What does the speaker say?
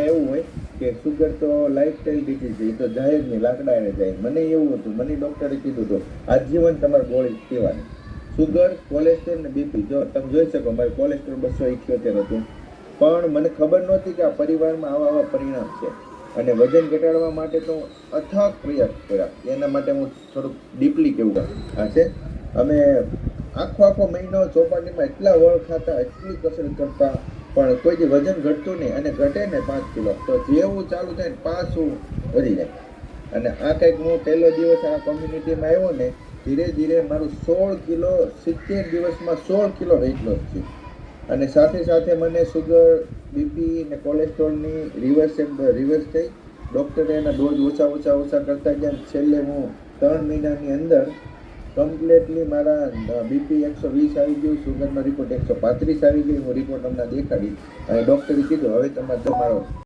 એવું હોય કે સુગર તો લાઈફસ્ટાઈલ ડિસીઝ છે, એ તો જાય જ નહીં, લાકડા એને જાય. મને એવું હતું, મને ડૉક્ટરે કીધું હતું આજીવન તમારે ગોળી પીવાની. સુગર, કોલેસ્ટ્રોલ ને બીપી, જો તમે જોઈ શકો મારું કોલેસ્ટ્રોલ 278 હતું. પણ મને ખબર નહોતી કે આ પરિવારમાં આવા આવા પરિણામ છે. અને વજન ઘટાડવા માટે તો અથાગ પ્રયાસ કર્યા. એના માટે હું થોડુંક ડીપલી કહેવું આ છે. અમે આખો મહિનો ચોપાટીમાં એટલા વળ ખાતા, એટલી કસરત કરતા, પણ કોઈ દી વજન ઘટતું નહીં. અને ઘટે ને 5 કિલો તો જેવું ચાલુ થાય ને પાછું વધી જાય. અને આ કંઈક હું પહેલો દિવસ આ કોમ્યુનિટીમાં આવ્યો ને, ધીરે ધીરે મારું 16 કિલો 70 દિવસમાં 16 કિલો વેઇટ લોસ થયું. અને સાથે સાથે મને સુગર, બીપી ને કોલેસ્ટ્રોલની રિવર્સ થઈ. ડૉક્ટરે એના ડોઝ ઓછા કરતા ગયા. છેલ્લે હું 3 મહિનાની અંદર કમ્પ્લીટલી મારા બીપી 120 આવી ગયું, સુગરનો રિપોર્ટ 135 આવી ગયો. હું રિપોર્ટ હમણાં દેખાડી અને ડૉક્ટરે કીધું હવે તમારો